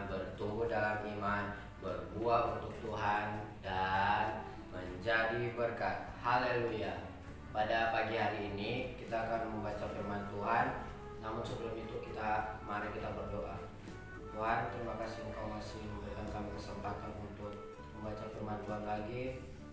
dengan bertumbuh dalam iman, berbuah untuk Tuhan, dan menjadi berkat. Haleluya. Pada pagi hari ini kita akan membaca firman Tuhan. Namun sebelum itu mari kita berdoa. Tuhan, terima kasih Engkau masih memberikan kami kesempatan untuk membaca firman Tuhan lagi.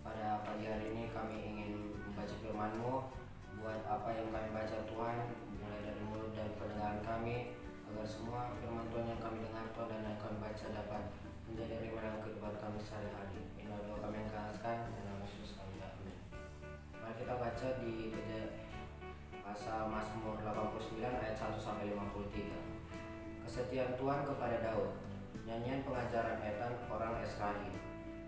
Pada pagi hari ini kami ingin membaca firman-Mu. Buat apa yang kami baca Tuhan, mulai dari mulut dan pendengaran kami, agar semua firman Tuhan yang kami dengar Tuhan dan yang kami baca dapat menjadi rema dalam kehidupan kami sehari-hari. Inilah doa kami yang keraskan dan dalam Yesus kami, amin. Mari kita baca di pasal Mazmur 89 ayat 1-53. Kesetiaan Tuhan kepada Daud. Nyanyian pengajaran Etan orang Esrahi.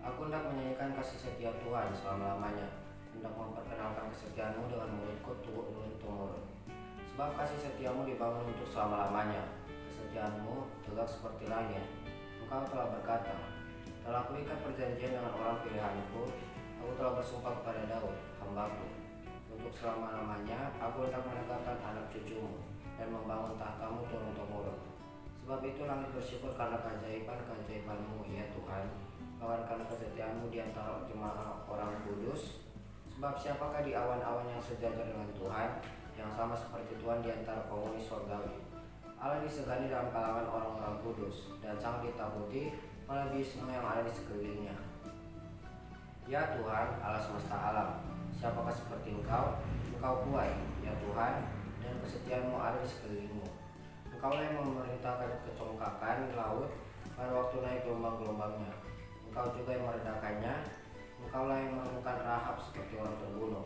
Aku hendak menyanyikan kasih setia Tuhan selama-lamanya, hendak memperkenalkan kesetiaan-Mu dengan mulutku turun-temurun. Sebab kasih setiamu dibangun untuk selama-lamanya, kesetiaan-Mu tegak seperti langit. Engkau telah berkata, telah kuikat perjanjian dengan orang pilihanku, aku telah bersumpah kepada Daud, hambaku. Untuk selama-lamanya aku hendak menegakkan anak cucumu dan membangun tahtamu turun-temurun. Sebab itu langit bersyukur karena keajaiban-keajaiban-Mu, ya Tuhan, bahkan karena kesetiaan-Mu di antara jemaah orang kudus. Sebab siapakah di awan-awan yang sejajar dengan Tuhan, yang sama seperti Tuhan di antara penghuni surgawi. Allah disegani dalam kalangan orang-orang kudus, dan sangat ditakuti melebihi semua yang ada di sekelilingnya. Ya Tuhan, Allah semesta alam, siapakah seperti Engkau? Engkau kuat, ya Tuhan, dan kesetiaan-Mu ada di sekelilingmu. Engkaulah yang memerintahkan kecongkakan laut pada waktu naik gelombang-gelombangnya. Engkau juga yang meredakannya. Engkaulah yang menemukan Rahab seperti orang terbunuh.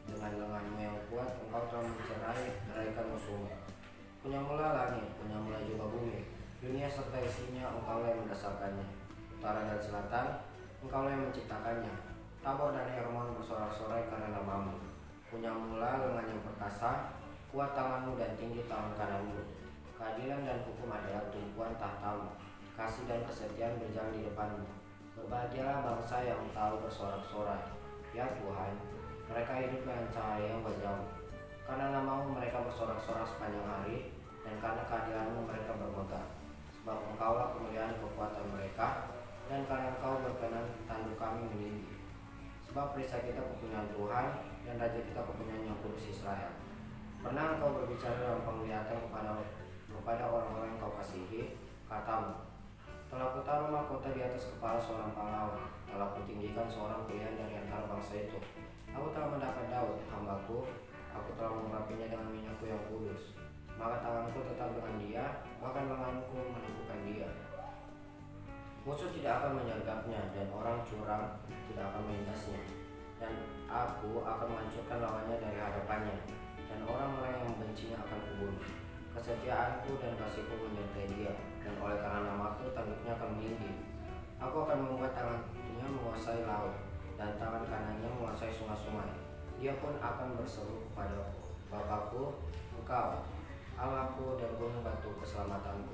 Dengan lengan-Mu yang kuat, Engkau telah menceraikan musuhmu. Punya-Mulah langit, punya-Mulah juga bumi. Dunia serta isinya, Engkaulah yang mendasarkannya. Utara dan selatan, Engkaulah yang menciptakannya. Tabor dan Hermon bersorak-sorai karena nama-Mu. Punya-Mulah lengan yang perkasa, kuat tangan-Mu dan tinggi tangan kanan-Mu. Keadilan dan hukum adalah tumpuan tahta-Mu. Kasih dan kesetiaan berjalan di depan-Mu. Berbahagialah bangsa yang tahu bersorak-sorai. Ya Tuhan, mereka hidup dengan cahaya yang berjauh. Karena nama-Mu mereka bersorak-sorak sepanjang hari, dan karena keadilan-Mu mereka bermegah. Sebab Engkaulah kemuliaan kekuatan mereka, dan karena Engkau berkenan tanduk kami meninggi. Sebab perisai kita kepunyaan Tuhan, dan Raja kita kepunyaan yang kudus Israel. Pernah Engkau berbicara dalam penglihatan kepada orang-orang yang Kau kasihi, kata-Mu, telah kutaruh mahkota di atas kepala seorang pahlawan, telah kutinggikan seorang pilihan dari antara bangsa itu. Aku telah mendapat Daud, hambaku, aku telah mengurapinya dengan minyakku yang kudus. Maka tanganku tetap dengan dia, bahkan lenganku menumpukan dia. Musuh tidak akan menyergapnya, dan orang curang tidak akan melintasinya. Dan aku akan menghancurkan lawannya dari hadapannya, dan orang-orang yang membencinya akan kubunuh. Kesetiaanku dan kasihku menyertai dia, dan oleh karena namaku tanduknya akan meninggi. Aku akan membuat tangannya menguasai laut, dan tangan kanannya menguasai sungai-sungai. Dia pun akan berseru kepadaku, Bapakku, Engkau, Allahku dan gunung batu keselamatanku.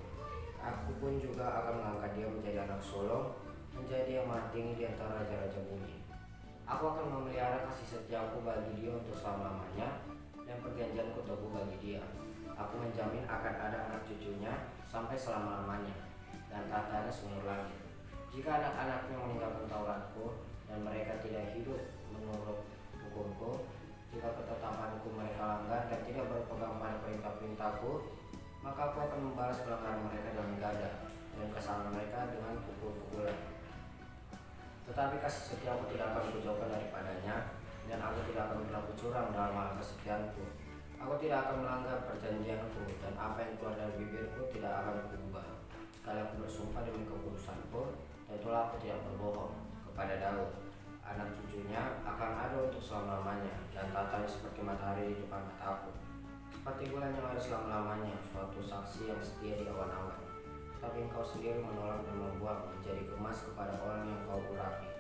Aku pun juga akan mengangkat dia menjadi anak sulung, menjadi yang maha tinggi di antara raja-raja bumi. Aku akan memelihara kasih setiaku bagi dia untuk selama-lamanya, dan perjanjianku teguh bagi dia. Aku menjamin akan ada anak cucunya sampai selama-lamanya, dan tahtanya seumur langit. Jika anak-anaknya meninggalkan Tauratku, dan mereka tidak hidup menurut hukumku, jika ketetapanku mereka langgar dan tidak berpegang pada perintah-perintahku, maka aku akan membalas pelanggaran mereka dengan gada, dan kesalahan mereka dengan pukul-pukulan. Tetapi kasih setiaku tidak akan kujauhkan daripadanya, dan aku tidak akan berlaku curang dalam hal kesetiaanku. Aku tidak akan melanggar perjanjianku, dan apa yang keluar dari bibirku tidak akan kuubah. Sekali aku bersumpah demi kekudusanku, dan itulah aku tidak berbohong. Kepada Daud, anak cucunya akan ada untuk selama-lamanya, dan tatanya seperti matahari di depan mataku. Seperti bulan yang ada selama-lamanya, suatu saksi yang setia di awan-awan. Tapi Engkau sendiri menolak dan membuang, menjadi gemas kepada orang yang Kau urapi.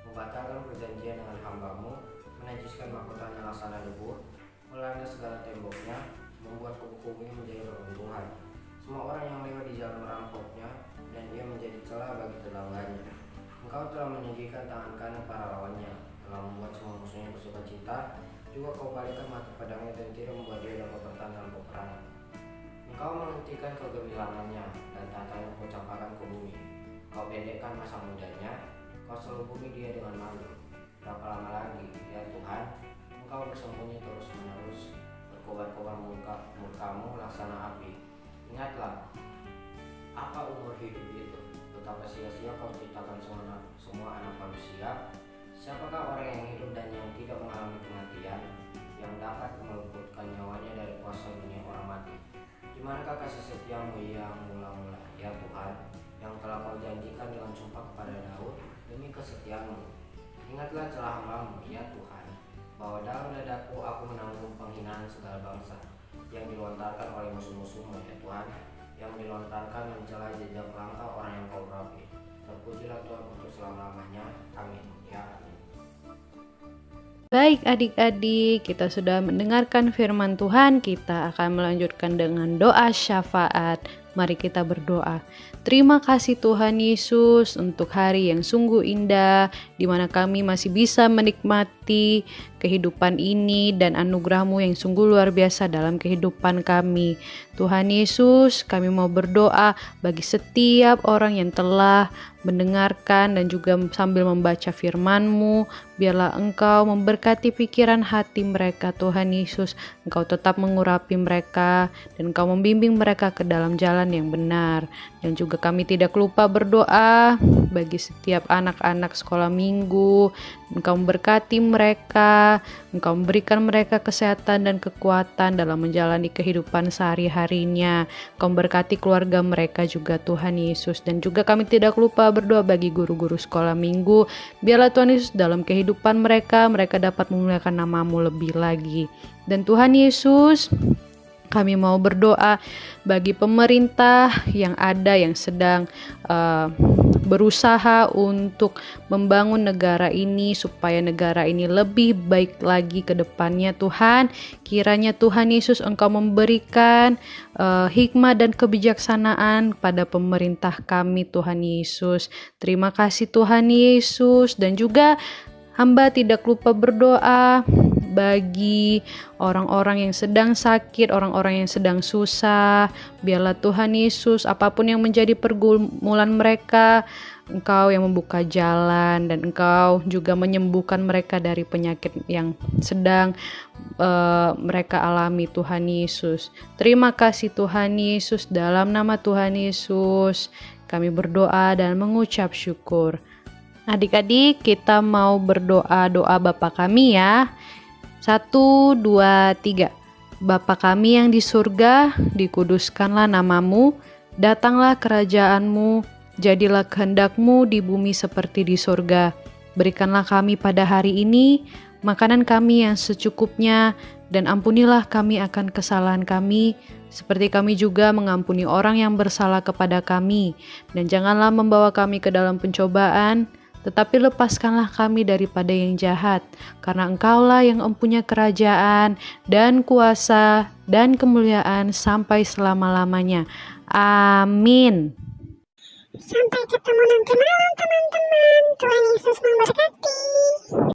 Membatalkan perjanjian dengan hamba-Mu, menajiskan mahkotanya laksana debu, melanda segala temboknya, membuat kubu-kubunya menjadi reruntuhan. Semua orang yang lewat di jalan merampoknya, dan ia menjadi celah bagi tetangganya. Engkau telah meninggikan tangan kanan para lawannya, telah membuat semua musuhnya bersuka cita, juga Kau palingkan mata pedangnya dan tidak membuat dia dapat bertahan dalam peperangan. Engkau menghentikan kegemilangannya, dan tahtanya Kau campakkan ke bumi. pendekkan masa mudanya, kau selubungi dia dengan malu. Berapa lama lagi, ya Tuhan, Engkau bersembunyi terus-menerus, berkobar-kobar murkamu laksana api. Ingatlah, apa umur hidup itu? Betapa sia-sia kau ciptakan semua anak manusia. Siapakah orang yang hidup dan yang tidak mengalami kematian, yang dapat meluputkan nyawanya dari kuasa dunia orang mati? Di manakah kasih setiamu yang mula-mula, ya Tuhan, yang telah kau janjikan dengan sumpah kepada Daud demi kesetiaanmu? Ingatlah celah hambamu, ya Tuhan, bahwa dalam dadaku aku menanggung penghinaan segala bangsa yang dilontarkan oleh musuh-musuhmu, ya Tuhan, yang dilontarkan mencela jejak langkah orang yang kau urapi. Terpujilah Tuhan untuk selama-lamanya. Amin. Ya amin. Baik adik-adik, kita sudah mendengarkan firman Tuhan. Kita akan melanjutkan dengan doa syafaat. Mari kita berdoa. Terima kasih Tuhan Yesus untuk hari yang sungguh indah, di mana kami masih bisa menikmati kehidupan ini dan anugerah-Mu yang sungguh luar biasa dalam kehidupan kami. Tuhan Yesus, kami mau berdoa bagi setiap orang yang telah mendengarkan dan juga sambil membaca firman-Mu. Biarlah Engkau memberkati pikiran hati mereka, Tuhan Yesus. Engkau tetap mengurapi mereka dan Engkau membimbing mereka ke dalam jalan yang benar. Dan juga kami tidak lupa berdoa bagi setiap anak-anak sekolah minggu. Engkau memberkati mereka, Engkau memberikan mereka kesehatan dan kekuatan dalam menjalani kehidupan sehari-harinya. Engkau memberkati keluarga mereka juga, Tuhan Yesus. Dan juga kami tidak lupa berdoa bagi guru-guru sekolah minggu. Biarlah Tuhan Yesus dalam kehidupan mereka dapat memuliakan nama-Mu lebih lagi. Dan Tuhan Yesus, kami mau berdoa bagi pemerintah yang ada yang sedang berusaha untuk membangun negara ini supaya negara ini lebih baik lagi ke depannya. Tuhan, kiranya Tuhan Yesus Engkau memberikan hikmah dan kebijaksanaan pada pemerintah kami, Tuhan Yesus. Terima kasih Tuhan Yesus. Dan juga hamba tidak lupa berdoa bagi orang-orang yang sedang sakit, orang-orang yang sedang susah. Biarlah Tuhan Yesus, apapun yang menjadi pergumulan mereka, Engkau yang membuka jalan dan Engkau juga menyembuhkan mereka dari penyakit yang sedang mereka alami, Tuhan Yesus. Terima kasih Tuhan Yesus, dalam nama Tuhan Yesus kami berdoa dan mengucap syukur. Adik-adik, kita mau berdoa doa Bapa kami ya. 1, 2, 3. Bapa kami yang di surga, dikuduskanlah nama-Mu, datanglah kerajaan-Mu, jadilah kehendak-Mu di bumi seperti di surga. Berikanlah kami pada hari ini makanan kami yang secukupnya, dan ampunilah kami akan kesalahan kami, seperti kami juga mengampuni orang yang bersalah kepada kami. Dan janganlah membawa kami ke dalam pencobaan, tetapi lepaskanlah kami daripada yang jahat, karena Engkaulah yang mempunyai kerajaan dan kuasa dan kemuliaan sampai selama-lamanya. Amin. Sampai ketemu nanti malam teman-teman. Tuhan Yesus memberkati.